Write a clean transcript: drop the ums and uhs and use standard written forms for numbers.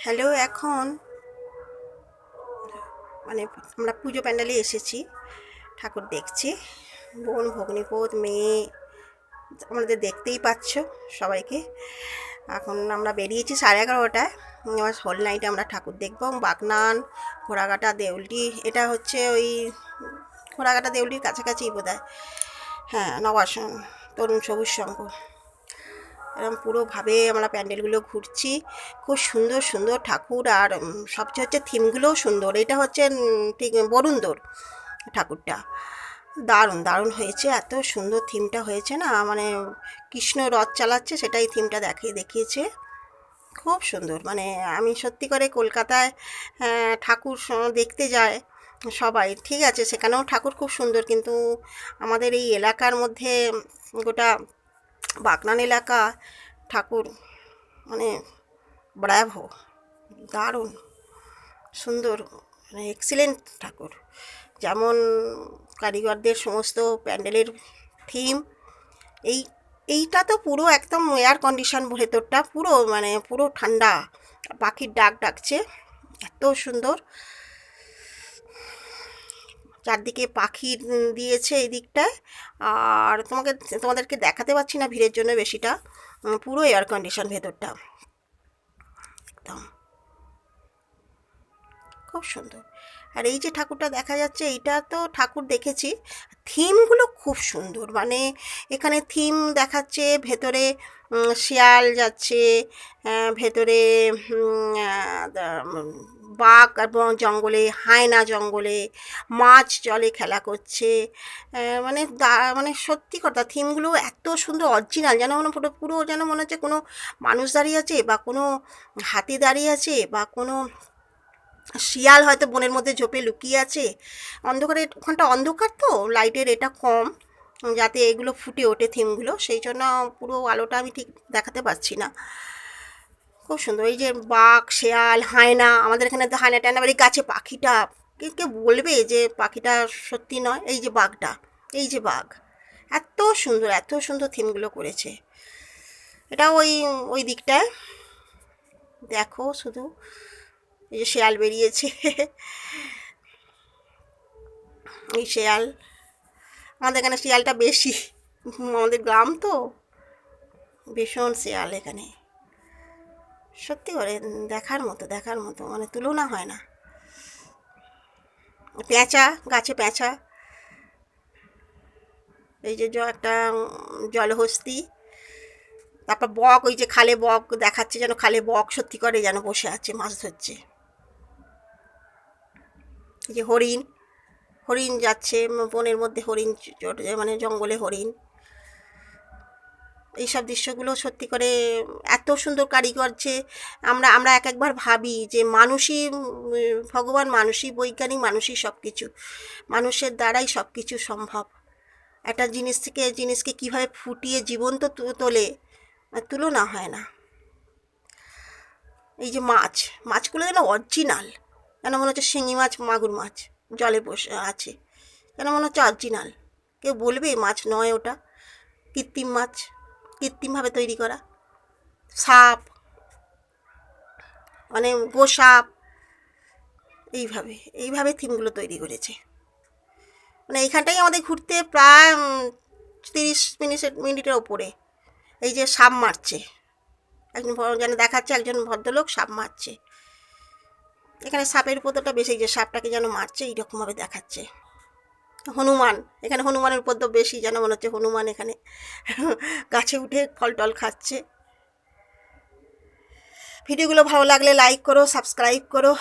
Hello, এখন মানে আমরা পুজো প্যান্ডেলে এসেছি, ঠাকুর দেখছি। বোন, ভগ্নিপোত, মেয়ে, আমাদের দেখতেই পাচ্ছ সবাইকে। এখন আমরা বেরিয়েছি 11:30টায়। এবার হোল নাইটে আমরা ঠাকুর দেখবো। বাগনান, ঘোড়াঘাটা, দেউলটি, এটা হচ্ছে ওই ঘোড়াঘাটা দেউলটির কাছাকাছি বোধহয়। হ্যাঁ, নবাসন, তরুণ সবুজ সংঘ, এরকম পুরোভাবে আমরা প্যান্ডেলগুলো ঘুরছি। খুব সুন্দর সুন্দর ঠাকুর, আর সবচেয়ে হচ্ছে থিমগুলোও সুন্দর। এটা হচ্ছে ঠিক বরুণদোর ঠাকুরটা, দারুণ দারুণ হয়েছে। এত সুন্দর থিমটা হয়েছে না, মানে কৃষ্ণ রথ চালাচ্ছে সেটাই থিমটা দেখিয়েছে। খুব সুন্দর, মানে আমি সত্যি করে কলকাতায় ঠাকুর দেখতে যায় সবাই, ঠিক আছে, সেখানেও ঠাকুর খুব সুন্দর, কিন্তু আমাদের এই এলাকার মধ্যে গোটা বাগনান এলাকা ঠাকুর মানে ব্রাভো, দারুণ সুন্দর, মানে এক্সিলেন্ট ঠাকুর। যেমন কারিগরদের সমস্ত প্যান্ডেলের থিম, এই এইটা তো পুরো একদম এয়ার কন্ডিশন, ভেতরটা পুরো মানে পুরো ঠান্ডা, পাখির ডাক ডাকছে, এত সুন্দর। চারদিকে পাখি দিয়েছে এই দিকটায়। আর তোমাদেরকে দেখাতে পাচ্ছি না ভিড়ের জন্য বেশিটা। পুরো এয়ার কন্ডিশন ভেতরটা, একদম খুব সুন্দর। আর এই যে ঠাকুরটা দেখা যাচ্ছে, এইটা তো ঠাকুর দেখেছি, থিমগুলো খুব সুন্দর। মানে এখানে থিম দেখাচ্ছে, ভেতরে শিয়াল যাচ্ছে, ভেতরে বাঘ এবং জঙ্গলে, হায়না জঙ্গলে, মাছ জলে খেলা করছে। মানে মানে সত্যি কথা, থিমগুলো এত সুন্দর, অরিজিনাল, যেন মনে পুরো পুরো যেন মনে হচ্ছে কোনো মানুষ দাঁড়িয়ে আছে, বা কোনো হাতি দাঁড়িয়ে আছে, বা কোনো শিয়াল হয়তো বনের মধ্যে ঝোপে লুকিয়ে আছে। অন্ধকারে, ওখানটা অন্ধকার তো, লাইটের এটা কম, যাতে এগুলো ফুটে ওঠে থিমগুলো, সেই জন্য পুরো আলোটা আমি ঠিক দেখাতে পারছি না। খুব সুন্দর। এই যে বাঘ, শেয়াল, হায়না, আমাদের এখানে তো হায়না টায়না, বাড়ি গাছে পাখিটা, কে কে বলবে যে পাখিটা সত্যি নয়। এই যে বাঘটা, এই যে বাঘ, এত সুন্দর এত সুন্দর থিমগুলো করেছে। এটা ওই ওই দিকটায় দেখো শুধু, এই যে শেয়াল বেরিয়েছে এই শেয়াল, আমাদের এখানে শিয়ালটা বেশি, আমাদের গ্রাম তো, ভীষণ শেয়াল এখানে। সত্যি করে দেখার মতো, মানে তুলনা হয় না। পেঁচা, গাছে পেঁচা, এই যে একটা জলহস্তি, তারপর বক, ওই যে খালে বক দেখাচ্ছে, যেন খালে বক সত্যি করে যেন বসে আছে মাছ ধরছে। এই যে হরিণ, হরিণ যাচ্ছে বনের মধ্যে, হরিণ মানে জঙ্গলে হরিণ। এইসব দৃশ্যগুলো সত্যি করে এত সুন্দর কারিগর যে আমরা আমরা এক একবার ভাবি যে মানুষই ভগবান, মানুষই বৈজ্ঞানিক, মানুষই সব কিছু, মানুষের দ্বারাই সব কিছু সম্ভব। একটা জিনিসকে কীভাবে ফুটিয়ে জীবন্ত তোলে, তুলনা হয় না। এই যে মাছগুলো যেন অরিজিনাল, যেন মনে হচ্ছে শিঙি মাছ, মাগুর মাছ জলে বসে আছে, যেন মনে হচ্ছে অরিজিনাল। কেউ বলবে মাছ নয়, ওটা কৃত্রিম মাছ, কৃত্রিমভাবে তৈরি করা। সাপ, মানে গোসাপ, এইভাবে এইভাবে থিমগুলো তৈরি করেছে। মানে এইখানটাই আমাদের ঘুরতে প্রায় 30 মিনিটের ওপরে। এই যে সাপ মারছে, একজন যেন দেখাচ্ছে, একজন ভদ্রলোক সাপ মারছে। এখানে সাপের উপদ্রবটা বেশি, যে সাপটাকে যেন মারছে এইরকমভাবে দেখাচ্ছে। হনুমান, এখানে হনুমানের উপদ্রব বেশি, যেন মনে হচ্ছে হনুমান এখানে গাছে উঠে ফল টল খাচ্ছে। ভিডিওগুলো ভালো লাগলে লাইক করো, সাবস্ক্রাইব করো।